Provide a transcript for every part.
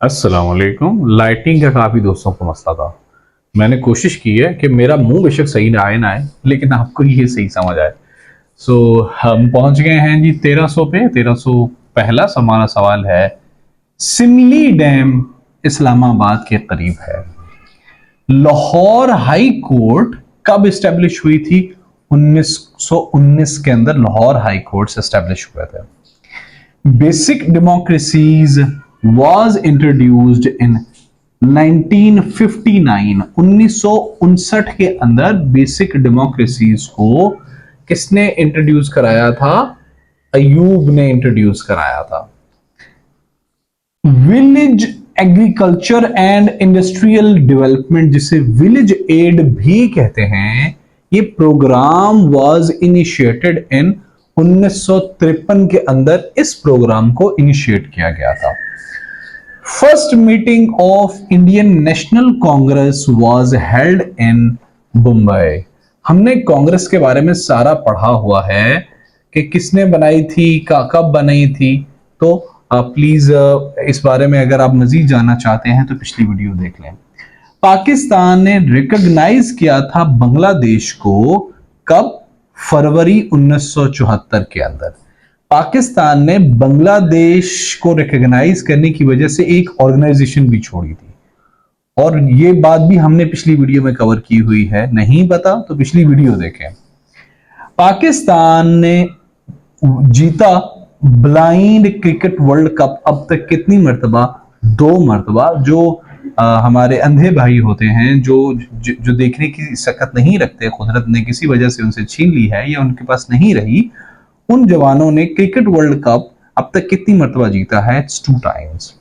अस्सलामुअलैकुम। लाइटिंग का काफ़ी दोस्तों को मसला था। मैंने कोशिश की है कि मेरा मुंह बेशक सही ना आए लेकिन आपको ये सही समझ आए। हम पहुंच गए हैं जी 1300 पे। 1300 पहला हमारा सवाल है, सिमली डैम इस्लामाबाद के करीब है। लाहौर हाई कोर्ट कब इस्टेब्लिश हुई थी? 1919 के अंदर लाहौर हाई कोर्ट एस्टेब्लिश हुए थे। Basic democracies was introduced in 1959 1959 के अंदर बेसिक डेमोक्रेसीज को किसने इंट्रोड्यूस कराया था? अयूब ने इंट्रोड्यूस कराया था। Village agriculture and industrial development, जिसे विलेज एड भी कहते हैं, ये प्रोग्राम वाज इनिशिएटेड इन 1953 के अंदर इस प्रोग्राम को इनिशिएट किया गया था। First meeting of Indian National Congress was held in Mumbai. हमने कांग्रेस के बारे में सारा पढ़ा हुआ है कि किसने बनाई थी, कब बनाई थी। तो प्लीज इस बारे में अगर आप मजीद जानना चाहते हैं तो पिछली वीडियो देख लें। पाकिस्तान ने रिकॉग्नाइज किया था बांग्लादेश को कब? फरवरी 1974 के अंदर पाकिस्तान ने बांग्लादेश को रिकॉग्नाइज करने की वजह से एक ऑर्गेनाइजेशन भी छोड़ी थी, और ये बात भी हमने पिछली वीडियो में कवर की हुई है। नहीं पता तो पिछली वीडियो देखें। पाकिस्तान ने जीता ब्लाइंड क्रिकेट वर्ल्ड कप अब तक कितनी मरतबा? 2 मरतबा। जो हमारे अंधे भाई होते हैं, जो देखने की सकत नहीं रखते, कुदरत ने किसी वजह से उनसे छीन ली है या उनके पास नहीं रही, उन जवानों ने क्रिकेट वर्ल्ड कप अब तक कितनी मरतबा जीता है? 2 times.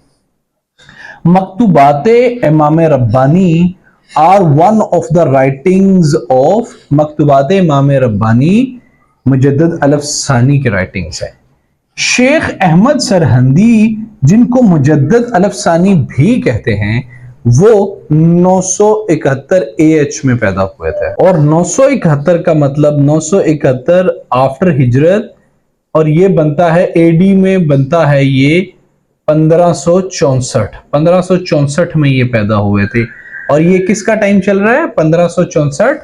Maktubate Imam Rabbani are one of the writings of, Maktubate Imam Rabbani मुजद्दद अलफसानी के राइटिंग्स है। शेख अहमद सरहंदी, जिनको मुजद्दद अलफसानी भी कहते हैं, वो 971 AH में पैदा हुए थे। और 971 का मतलब 971 आफ्टर हिजरत, और ये बनता है AD में, बनता है ये 1564। 1564 में ये पैदा हुए थे। और ये किसका टाइम चल रहा है? 1564।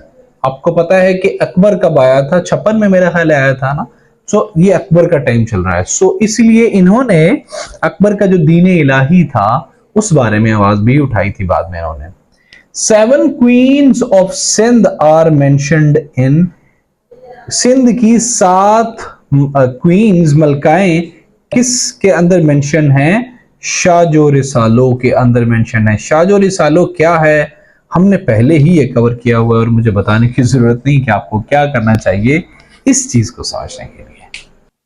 आपको पता है कि अकबर कब आया था? 56 में मेरा ख्याल आया था ना। ये अकबर का टाइम चल रहा है। इसलिए इन्होंने अकबर का जो दीन इलाही था उस बारे में आवाज भी उठाई थी बाद में इन्होंने। 7 queens of Sindh are mentioned in, Sindh की 7 क्वींस, मलकाएं, किस के अंदर मेंशन है? शाजो रिसालो के अंदर मेंशन है। शाजो रिसालो क्या है? हमने पहले ही ये कवर किया हुआ है और मुझे बताने की जरूरत नहीं कि आपको क्या करना चाहिए इस चीज को समझने के लिए।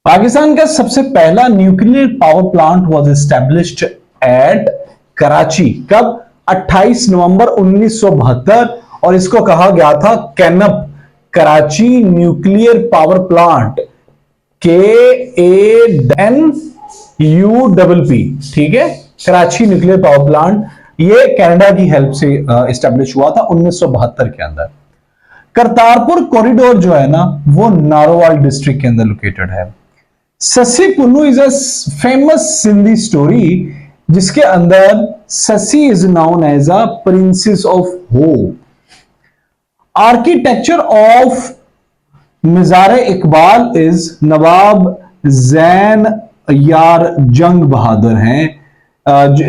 पाकिस्तान का सबसे पहला nuclear power plant was established at Karachi कब? 28 नवंबर 1972, और इसको कहा गया था KANUPP, Karachi nuclear power plant, KANUPP, ठीक है, कराची न्यूक्लियर पावर प्लांट। ये कनाडा की हेल्प से एस्टैब्लिश हुआ था 1972 के अंदर। करतारपुर कॉरिडोर जो है ना, वो नारोवाल डिस्ट्रिक्ट के अंदर लोकेटेड है। Sassi Punnu is a famous Sindhi story, जिसके अंदर Sassi is known as a princess of hope. Architecture of Mazar Iqbal is Nawab Zain Yar Jung Bahadur हैं,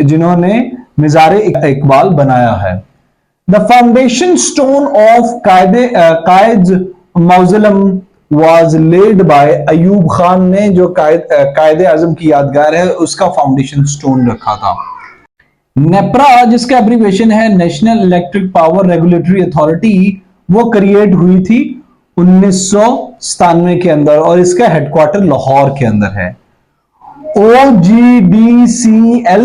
जिन्होंने मिज़ार इकबाल बनाया है। The foundation stone of Quaid mausoleum was laid by Ayub Khan ने, जो कायदे आजम की यादगार है, उसका फाउंडेशन स्टोन रखा था। नेप्रा, जिसका एब्रीविएशन है national electric power regulatory authority, वो क्रिएट हुई थी 1997 के अंदर, और इसका हेडक्वार्टर लाहौर के अंदर है। OGDCL,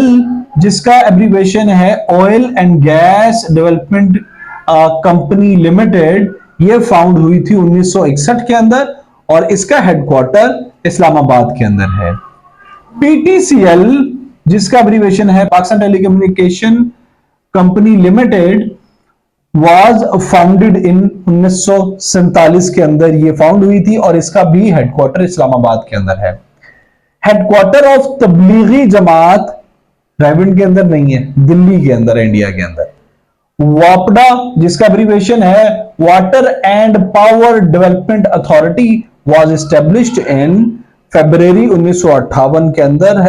जिसका एब्रीविएशन है oil and gas development company limited, ये फाउंड हुई थी 1961 के अंदर, और इसका हेडक्वार्टर इस्लामाबाद के अंदर है। PTCL, जिसका एब्रीविएशन है Pakistan telecommunication company limited, was founded इन 1947 के अंदर ये फाउंड हुई थी, और इसका भी हेडक्वार्टर इस्लामाबाद के अंदर है। हेडक्वार्टर ऑफ तबलीगी जमात रायबरेली के अंदर नहीं है, दिल्ली के अंदर है, इंडिया के अंदर। वापडा, जिसका एब्रीविएशन है water and power development authority, was established in फरवरी 1958 के अंदर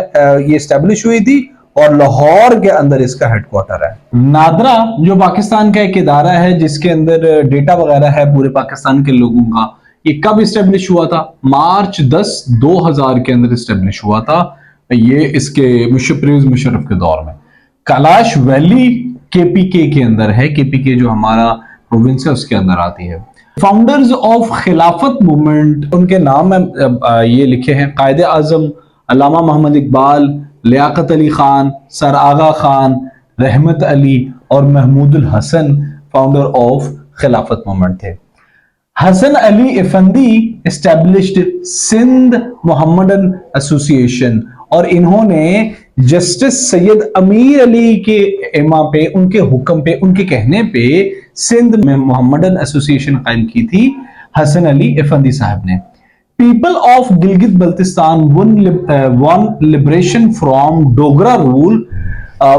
ये एस्टेब्लिश हुई थी और लाहौर के अंदर इसका हेडक्वार्टर है। नादरा जो पाकिस्तान का एक इदारा है जिसके अंदर डेटा वगैरह है पूरे पाकिस्तान के लोगों का, ये कब एस्टेब्लिश हुआ था? मार्च 10 2000 के अंदर एस्टेब्लिश हुआ था, ये इसके मुशर्रफ के दौर में। कैलाश वैली केपीके के अंदर है, केपीके जो हमारा प्रोविंस है उसके अंदर आती है। फाउंडर्स ऑफ खिलाफत मूवमेंट, उनके नाम ये लिखे हैं, कायदे आजम अल्लामा मोहम्मद इकबाल, लियाकत अली खान, सर आगा खान, रहमत अली और Mahmudul Hasan founder of Khilafat movement थे। हसन अली इफंदी एस्टेब्लिश्ड सिंध मोहम्मदन एसोसिएशन, और इन्होंने जस्टिस सैयद अमीर अली के इमा पे, उनके हुक्म पे, उनके कहने पे सिंध में मोहम्मदन एसोसिएशन कायम की थी हसन अली इफंदी साहब ने। People of Gilgit Baltistan one liberation from Dogra rule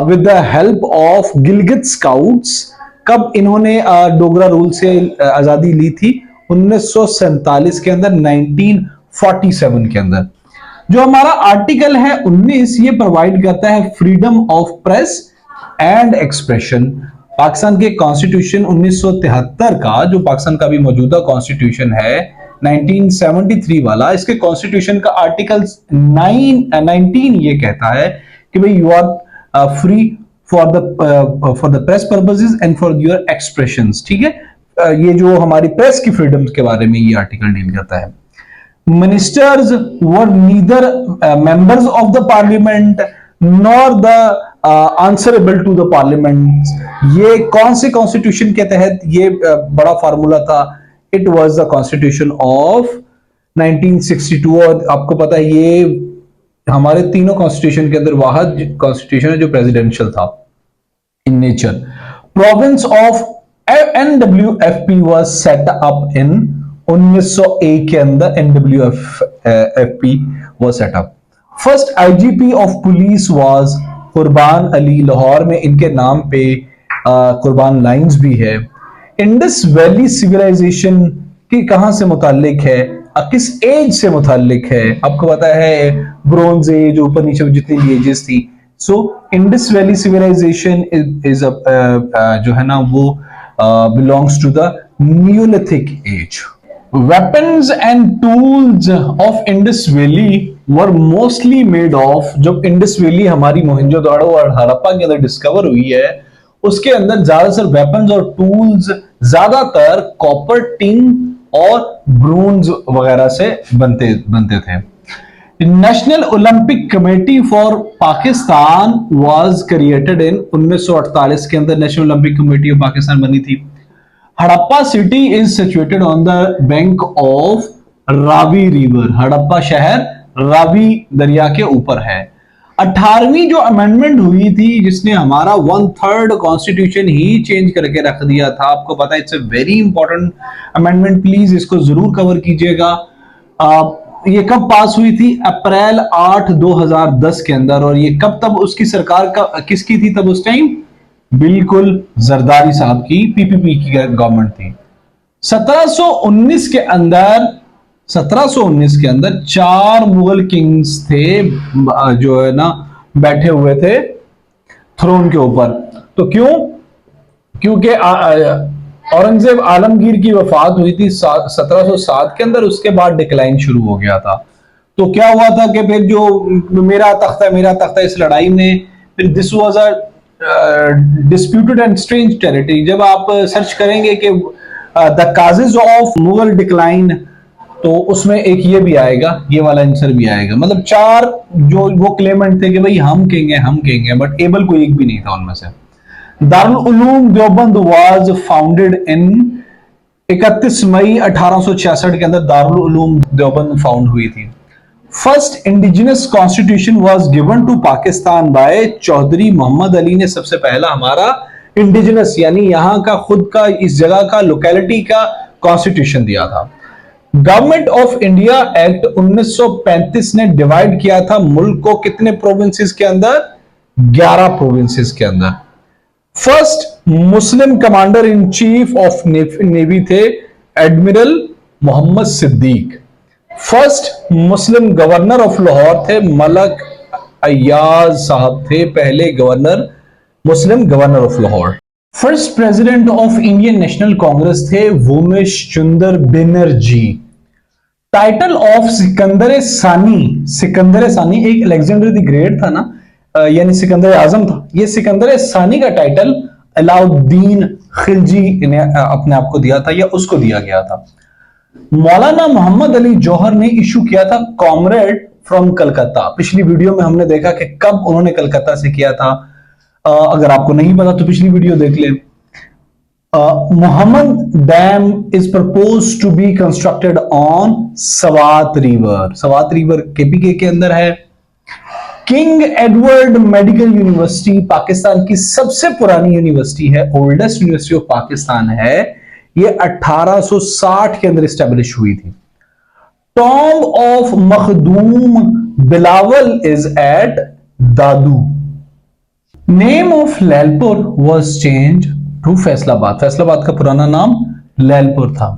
with the help of Gilgit scouts. कब इन्होंने डोगरा रूल से आजादी ली थी? 1947 के अंदर, 1947 के अंदर। जो हमारा आर्टिकल है 19, ये प्रोवाइड करता है freedom of press and expression. Pakistan के कॉन्स्टिट्यूशन 1973 का, जो पाकिस्तान का भी मौजूदा कॉन्स्टिट्यूशन है 1973 वाला, इसके कॉन्स्टिट्यूशन का आर्टिकल 19 ये कहता है कि भाई you are free for the press purposes and for your expressions. ठीक है, ये जो हमारी प्रेस की फ्रीडम के बारे में ये आर्टिकल डील करता है। Ministers were neither members of the parliament nor the answerable to the parliament। ये कौन से कॉन्स्टिट्यूशन के तहत ये बड़ा फार्मूला था? It was the constitution of 1962, और आपको पता है ये हमारे तीनों कॉन्स्टिट्यूशन के अंदर वाहिद कॉन्स्टिट्यूशन है जो प्रेसिडेंशियल था in nature. Province of NWFP was set up in 1901 के अंदर NWFP was set up। First IGP of police was कुर्बान अली, लाहौर में इनके नाम पे कुर्बान लाइंस भी है। इंडस वैली सिविलाइजेशन की कहां से मुतालिक है, किस एज से मुतालिक है? आपको पता है ब्रोंज एज, ऊपर नीचे जितनी भी एजेस थी। So Indus valley civilisation is जो है ना वो belongs to the neolithic age. Weapons and tools of Indus Valley were mostly made of, जब इंडस वैली हमारी मोहनजोदाड़ो और हड़प्पा के अंदर डिस्कवर हुई है, उसके अंदर ज्यादातर वेपन्स और टूल्स ज्यादातर कॉपर, टिन और ब्रोंज वगैरह से बनते थे। National Olympic committee for Pakistan was created in 1948 के अंदर national Olympic committee of Pakistan बनी थी। Harappa city is situated on the bank of Ravi river. Harappa शहर रावी दरिया के ऊपर है। 18वीं जो अमेंडमेंट हुई थी जिसने हमारा 1/3 कॉन्स्टिट्यूशन ही चेंज करके रख दिया था, आपको पता है, it's a very important amendment, please इसको जरूर कवर कीजिएगा। ये कब पास हुई थी? अप्रैल 8 2010 के अंदर। और ये कब, तब उसकी सरकार का किसकी थी तब उस टाइम? बिल्कुल जरदारी साहब की, पीपीपी की गवर्नमेंट थी। 1719 के अंदर 4 मुगल किंग्स थे जो है ना बैठे हुए थे थ्रोन के ऊपर। तो क्यों? क्योंकि औरंगजेब आलमगीर की वफात हुई थी 1707 के अंदर, उसके बाद डिक्लाइन शुरू हो गया था। तो क्या हुआ था कि फिर जो मेरा तख्ता इस लड़ाई में, फिर this was a disputed and strange territory. जब आप सर्च करेंगे कि the causes of Mughal decline, तो उसमें एक ये भी आएगा, ये वाला आंसर भी आएगा। मतलब 4 जो वो क्लेमेंट थे कि भाई हम किंग हैं, बट एबल कोई एक भी नहीं था उनमें से। Darul Uloom Deoband was founded in 31 May 1866 के अंदर दारुल उलूम देवबंद फाउंड हुई थी। First indigenous constitution was given to Pakistan by Chaudhry Mohammad Ali ने सबसे पहला हमारा इंडिजिनस यानी यहां का खुद का, इस जगह का, लोकेलिटी का कॉन्स्टिट्यूशन दिया था। गवर्नमेंट ऑफ इंडिया एक्ट 1935 ने डिवाइड किया था मुल्क को कितने प्रोविंसेस के अंदर? 11 प्रोविंसेस के अंदर। First Muslim commander in chief of navy थे admiral Mohammad Siddiq. First Muslim governor of Lahore थे मलक अय्याज साहब, थे पहले गवर्नर, Muslim governor of Lahore. First president of Indian National Congress थे वोमेश चुंदर बनर्जी। टाइटल ऑफ सिकंदर सानी एक अलेक्जेंडर द ग्रेट था ना, यानी सिकंदर आजम था, ये सिकंदर सानी का टाइटल अलाउद्दीन खिलजी ने अपने आप को दिया था या उसको दिया गया था। मौलाना मोहम्मद अली जौहर ने इशू किया था कॉमरेड फ्रॉम कलकत्ता। पिछली वीडियो में हमने देखा कि कब उन्होंने कलकत्ता से किया था, अगर आपको नहीं पता तो पिछली वीडियो देख ले। Mohammad dam is propose to be constructed on Swat river. Swat river KPK के अंदर है। King Edward medical university Pakistan की सबसे पुरानी यूनिवर्सिटी है, ओल्डेस्ट यूनिवर्सिटी ऑफ पाकिस्तान है, ये 1860 के अंदर स्टैब्लिश हुई थी। Tomb of Makhdoom Bilawal is at Dadu. Name of Lyallpur was change to Faisalabad. Faisalabad का पुराना नाम लैलपुर था।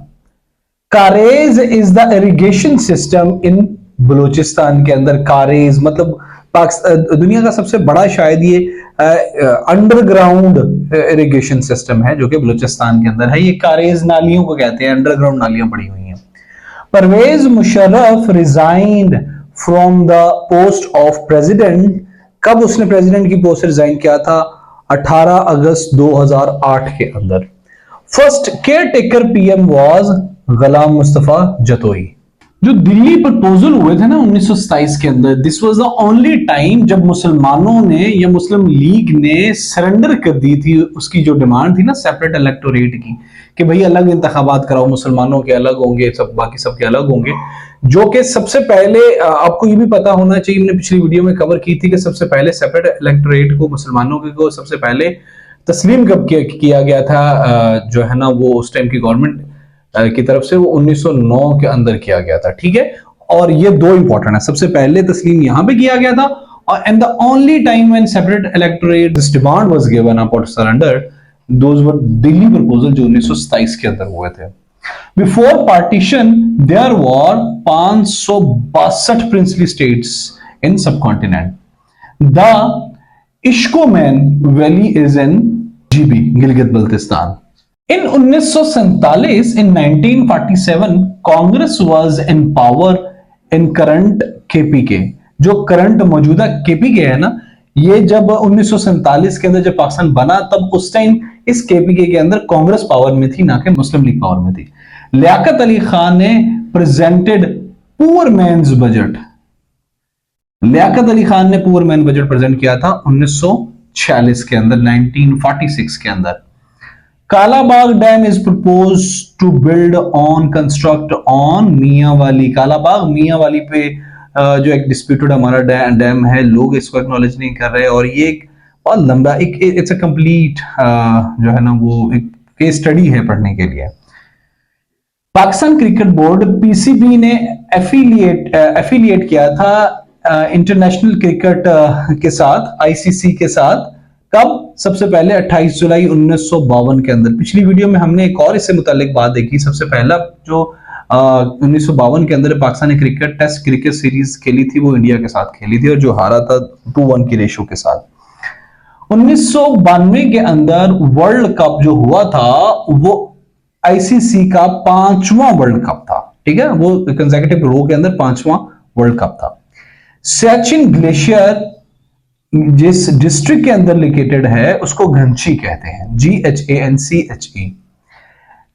Karez is the irrigation system in Balochistan के अंदर। कारेज मतलब दुनिया का सबसे बड़ा शायद ये अंडरग्राउंड इरिगेशन सिस्टम है जो कि बलूचिस्तान के अंदर है। ये कारेज नालियों को कहते हैं, अंडरग्राउंड नालियां पड़ी हुई हैं। Pervez Musharraf resigned from the post of president. कब उसने प्रेसिडेंट की पोस्ट रिजाइन किया था? 18 अगस्त 2008 के अंदर। First caretaker PM was Ghulam Mustafa Jatoi. जो दिल्ली प्रपोजल हुए थे ना 1927 के अंदर, this was the only time जब मुसलमानों ने या मुस्लिम लीग ने सरेंडर कर दी थी उसकी जो डिमांड थी ना सेपरेट इलेक्टोरेट की, कि भाई अलग इंतखाबात कराओ, मुसलमानों के अलग होंगे, सब बाकी सबके अलग होंगे। जो कि सबसे पहले आपको ये भी पता होना चाहिए, मैंने पिछली वीडियो में कवर की थी कि सबसे पहले सेपरेट इलेक्टोरेट को मुसलमानों के को सबसे पहले तस्लीम कब किया गया था, जो है ना वो उस टाइम की गवर्नमेंट की तरफ से, वो 1909 के अंदर किया गया था। ठीक है, और ये दो इंपॉर्टेंट है, सबसे पहले तस्लीम यहां पे किया गया था और and the only time when separate electorate this demand was given about surrender, those were Delhi proposal जो 1927 के अंदर हुए थे। Before partition there were 562 princely states in subcontinent. The Ishkoman valley is in GB, Gilgit Baltistan. In 1947, in 1947, Congress was in power in current KPK. जो current मौजूदा KPK है ना, ये जब 1947 के अंदर जब पाकिस्तान बना तब उस टाइम इस केपीके के अंदर कांग्रेस पावर में थी, ना कि मुस्लिम लीग पावर में थी। लियाकत अली खान ने presented poor man's budget. Liaquat Ali Khan ने पुअर मैन बजट प्रेजेंट किया था 1946 के अंदर, 1946 के अंदर। Kalabagh dam is propose to build on construct on Mianwali. Kalabagh Mianwali पे जो एक डिस्प्यूटेड हमारा डैम है, लोग इसको एक्नॉलेज नहीं कर रहे और ये एक बहुत लंबा एक इट्स अ कंप्लीट जो है ना वो एक केस स्टडी है पढ़ने के लिए। पाकिस्तान क्रिकेट बोर्ड पीसीबी ने एफिलिएट किया था इंटरनेशनल क्रिकेट के साथ, आईसीसी के साथ। कब? सबसे पहले 28 जुलाई 1952 के अंदर। पिछली वीडियो में हमने एक और इससे मुतालिक बात देखी। सबसे पहला जो 1952 के अंदर पाकिस्तान ने क्रिकेट टेस्ट क्रिकेट सीरीज खेली थी वो इंडिया के साथ खेली थी और जो हारा था 2-1 की रेशो के साथ। 1992 के अंदर वर्ल्ड कप जो हुआ था वो आईसीसी का 5वां वर्ल्ड कप था। ठीक है, वो कंसेक्यूटिव रो के अंदर 5वां वर्ल्ड कप था। सियाचिन ग्लेशियर जिस डिस्ट्रिक्ट के अंदर लोकेटेड है उसको घंची कहते हैं, GHANCHE।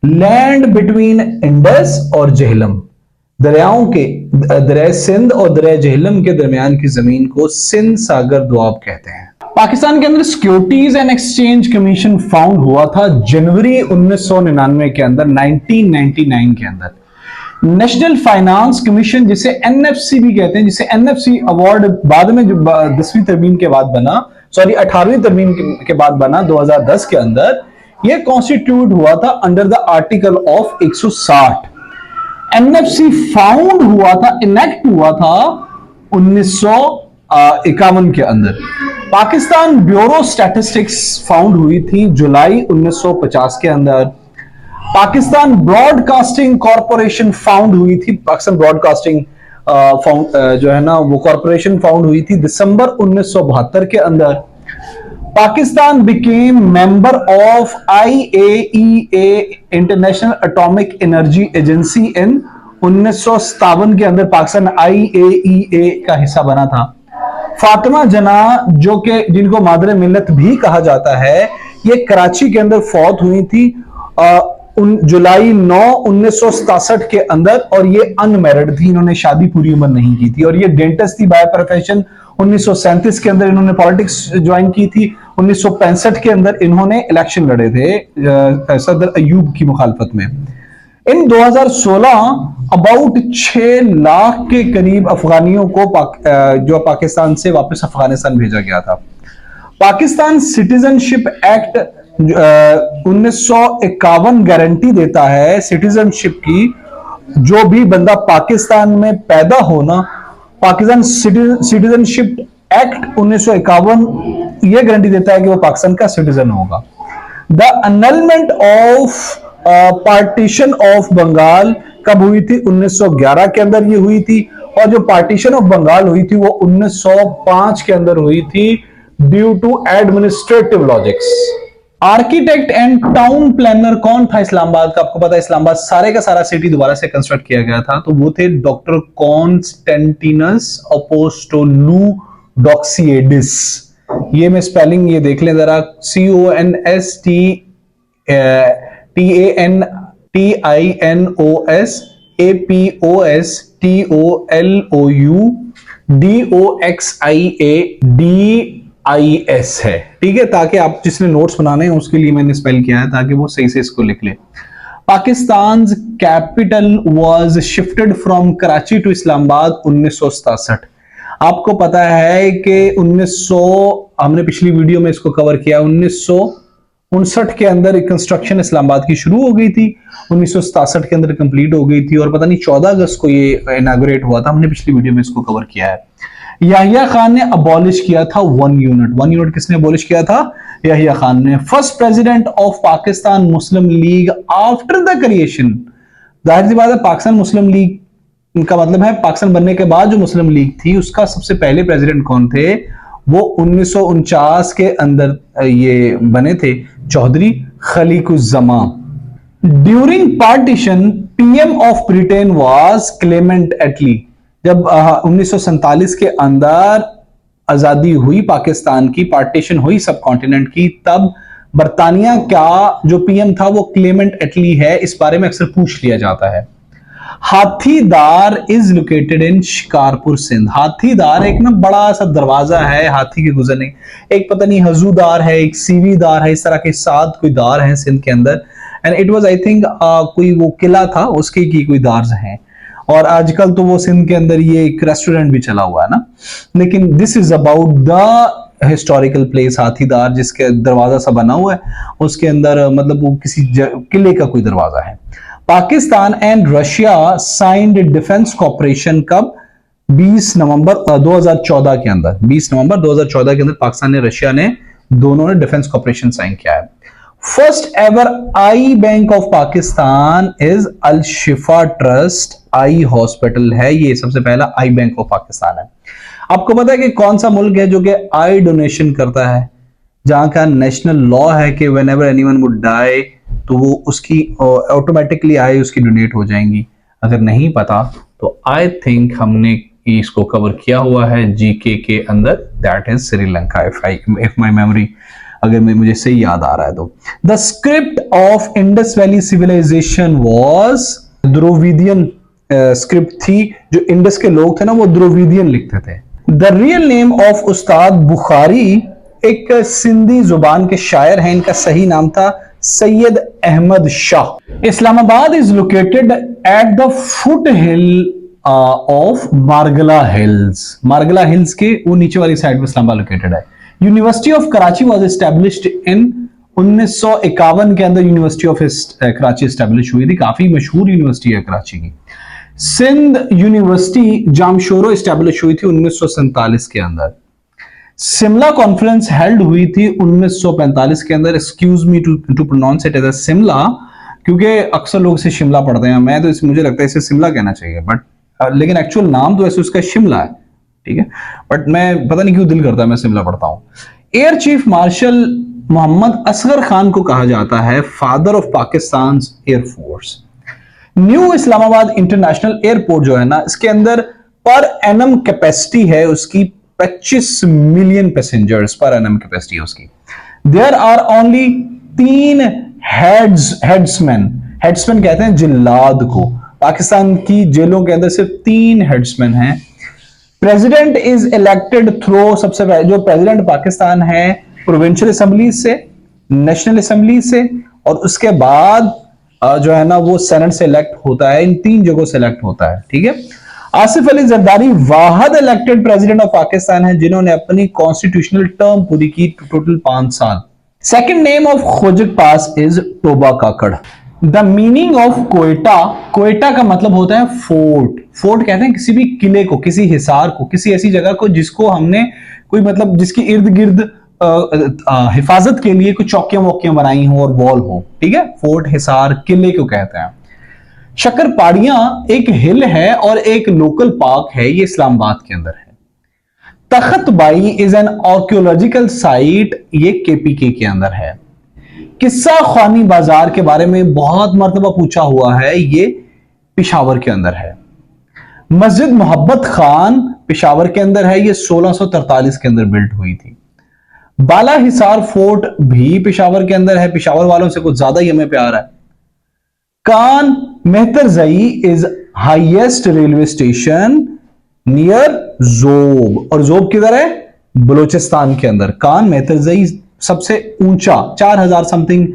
लैंड बिटवीन इंडस और जेहलम, दरियाओं के, दरिया सिंध और दरिया जेहलम के दरमियान की जमीन को सिंध सागर दोआब कहते हैं। पाकिस्तान के अंदर securities and exchange commission found हुआ था जनवरी 1999 के अंदर, 1999 के अंदर। नेशनल फाइनेंस कमीशन जिसे एनएफसी भी कहते हैं, जिसे एनएफसी अवार्ड बाद में जो 10वीं तरमीम के बाद बना, सॉरी 18वीं तरमीम के बाद बना 2010 के अंदर, यह कॉन्स्टिट्यूट हुआ था under the article of 160। NFC found हुआ था, इनेक्ट हुआ था 1951 के अंदर। पाकिस्तान ब्यूरो स्टैटिस्टिक्स फाउंड हुई थी जुलाई 1950 के अंदर। पाकिस्तान ब्रॉडकास्टिंग कॉरपोरेशन फाउंड हुई थी, पाकिस्तान ब्रॉडकास्टिंग जो है ना वो कॉरपोरेशन फाउंड हुई थी दिसंबर 1972 के अंदर। Pakistan became member of IAEA international atomic energy agency in 1957 के अंदर पाकिस्तान IAEA का हिस्सा बना था। फातिमा जना जो कि जिनको मादरे मिल्लत भी कहा जाता है, ये कराची के अंदर फौत हुई थी जुलाई 9 1967 के अंदर, और ये अनमैरिड थी, इन्होंने शादी पूरी उम्र नहीं की थी, और ये डेंटिस्ट थी बाय प्रोफेशन। 1937 के अंदर इन्होंने पॉलिटिक्स ज्वाइन की थी। 1965 के अंदर इन्होंने इलेक्शन लड़े थे सदर अयूब की मुखालफत में। इन 2016 अबाउट 6 लाख के करीब अफगानियों को जो पाकिस्तान से वापस अफगानिस्तान भेजा गया था। पाकिस्तान सिटीजनशिप एक्ट 1951 गारंटी देता है सिटीजनशिप की। जो भी बंदा पाकिस्तान में पैदा होना, पाकिस्तान सिटीजनशिप एक्ट 1951 यह गारंटी देता है कि वो पाकिस्तान का सिटीजन होगा। The annulment of partition of Bengal कब हुई थी? 1911 के अंदर ये हुई थी, और जो पार्टीशन ऑफ बंगाल हुई थी वो 1905 के अंदर हुई थी due to administrative logics. Architect and town planner कौन था इस्लामाबाद का? आपको पता है इस्लामाबाद सारे का सारा सिटी दोबारा से कंस्ट्रक्ट किया गया था, तो वो थे डॉक्टर कॉन्स्टेंटिनस अपोस्टोलुडोक्सिएडिस। ये मैं स्पेलिंग ये देख लें जरा, CONSTANTINOSAPOSTOLUDOXIADIS है, ठीक है, ताकि आप जिसने नोट्स बनाने हैं उसके लिए मैंने स्पेल किया है ताकि वो सही से इसको लिख ले। Pakistan capital was shifted from Karachi to Islamabad 1967। आपको पता है कि 1900 हमने पिछली वीडियो में इसको कवर किया, 1959 के अंदर कंस्ट्रक्शन इस्लामाबाद की शुरू हो गई थी, 1967 के अंदर कंप्लीट हो गई थी, और पता नहीं 14 अगस्त को ये इनॉग्रेट हुआ था। हमने पिछली वीडियो में इसको कवर किया है। याहिया खान ने अबॉलिश किया था 1 यूनिट। 1 यूनिट किसने अबॉलिश किया था? याहिया खान ने। First president of Pakistan Muslim league after the creation. जाहिर सी बात है, पाकिस्तान मुस्लिम लीग का मतलब है पाकिस्तान बनने के बाद जो मुस्लिम लीग थी उसका सबसे पहले प्रेसिडेंट कौन थे? वो 1949 के अंदर ये बने थे, Chaudhry Khaliquzzaman. During partition PM of Britain was Clement Attlee. जब 1947 के अंदर आजादी हुई पाकिस्तान की, पार्टीशन हुई सब कॉन्टिनेंट की, तब बरतानिया का जो पीएम था वो क्लेमेंट एटली है। इस बारे में अक्सर पूछ लिया जाता है। Hathidar is located in Shikarpur Sindh. Hathidar एक ना बड़ा सा दरवाजा है हाथी के गुजरने, एक पता नहीं हजूदार है, एक सीवीदार है, इस तरह के 7 कोई दार हैं सिंध के अंदर। And it was I think कोई वो किला था उसके की कोई दार्स हैं, और आजकल तो वो सिंध के अंदर ये एक रेस्टोरेंट भी चला हुआ है ना। लेकिन this is about the historical place Hathidar, जिसके दरवाजा सा बना हुआ है, उसके अंदर मतलब वो किसी किले का कोई दरवाजा है। Pakistan and Russia signed defence cooperation कब? 20 नवंबर 2014 के अंदर। 20 नवंबर 2014 के अंदर पाकिस्तान ने रशिया ने दोनों ने डिफेंस कॉपरेशन साइन किया है। First ever I bank of Pakistan is all Shifa trust eye hospital है, ये सबसे पहला आई बैंक ऑफ पाकिस्तान है। आपको पता है कि कौन सा मुल्क है जो कि आई डोनेशन करता है, जहां का नेशनल लॉ है कि whenever anyone would die तो वो उसकी ऑटोमेटिकली आई उसकी डोनेट हो जाएंगी। अगर नहीं पता तो आई थिंक हमने इसको कवर किया हुआ है जीके के अंदर, that is Sri Lanka, if my memory अगर मुझे सही याद आ रहा है तो। The script of Indus valley civilisation was Dravidian script थी, जो इंडस के लोग थे ना वो द्रविडियन लिखते थे। द रियल नेम ऑफ उस्ताद बुखारी एक सिंधी जुबान के शायर हैं, इनका सही नाम था Syed Ahmad Shah. Islamabad is located at the foot hill of Margalla hills. Margalla hills के वो नीचे वाली साइड में इस्लामाबाद लोकेटेड है। University of Karachi was established in 1951 के अंदर यूनिवर्सिटी ऑफ कराची एस्टैब्लिश हुई थी, काफी मशहूर यूनिवर्सिटी है कराची की। सिंध यूनिवर्सिटी जामशोरो एस्टैब्लिश हुई थी 1947 के अंदर। शिमला कॉन्फ्रेंस हेल्ड हुई थी 1945 के अंदर। Excuse me to pronounce it as Shimla, क्योंकि अक्सर लोग इसे शिमला पढ़ते हैं, मैं तो मुझे लगता है इसे शिमला कहना चाहिए, बट लेकिन एक्चुअल नाम तो ऐसे उसका शिमला है, ठीक है, बट मैं पता नहीं क्यों दिल करता है मैं शिमला पढ़ता हूं। Air chief marshal Mohammad Asghar Khan को कहा जाता है father of Pakistan air force. New Islamabad international airport जो है ना, इसके अंदर पर एनम कैपेसिटी है उसकी 25 million passengers per annum capacity है उसकी। देयर आर ओनली 3 हेड्समैन कहते हैं जिल्लाद को। पाकिस्तान की जेलों के अंदर सिर्फ 3 हेड्समैन हैं। प्रेसिडेंट इज इलेक्टेड थ्रू, सबसे पहले जो प्रेसिडेंट पाकिस्तान है प्रोविंशियल असेंबली से, नेशनल असेंबली से, और उसके बाद जो है ना वो सेनेट से इलेक्ट होता है। इन 3 जगहों से इलेक्ट होता है, ठीक है। आसिफ अली जरदारी वाहिद इलेक्टेड प्रेसिडेंट ऑफ पाकिस्तान है जिन्होंने अपनी कॉन्स्टिट्यूशनल टर्म पूरी की, टोटल 5 साल। Second name of Khojak pass is Toba Kakar. The meaning of Quetta, Quetta का मतलब होता है फोर्ट। फोर्ट कहते हैं किसी भी किले को, किसी हिसार को, किसी ऐसी जगह को जिसको हमने कोई मतलब जिसकी इर्द गिर्द हिफाजत के लिए कुछ चौकियां वौकियां बनाई हो और वॉल हो, ठीक है। फोर्ट, हिसार, किले को कहते हैं। शक्कर पहाड़ियां एक हिल है और एक लोकल पार्क है, ये इस्लामाबाद के अंदर है। Takht Bahi is an archaeological site, ये केपीके के अंदर है। किस्सा खानी बाजार के बारे में बहुत मर्तबा पूछा हुआ है, ये पिशावर के अंदर है। मस्जिद मोहब्बत खान पिशावर के अंदर है, ये 1643 के अंदर बिल्ड हुई थी। बाला हिसार फोर्ट भी पिशावर के अंदर है, पिशावर वालों से कुछ ज्यादा ही हमें प्यार है। Kan Mehtarzai is highest railway station near Zhob, और जोब किधर है? बलोचिस्तान के अंदर। कान मेहतरजई सबसे ऊंचा 4000 समथिंग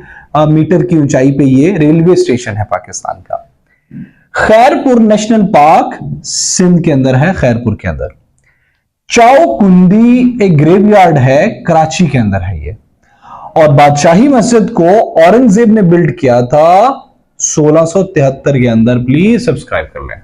मीटर की ऊंचाई पे ये रेलवे स्टेशन है पाकिस्तान का। खैरपुर नेशनल पार्क सिंध के अंदर है, खैरपुर के अंदर। चाओ कुंदी एक ग्रेवयार्ड है, कराची के अंदर है ये। और बादशाही मस्जिद को औरंगजेब ने बिल्ड किया था 1673 के अंदर। प्लीज सब्सक्राइब कर लें।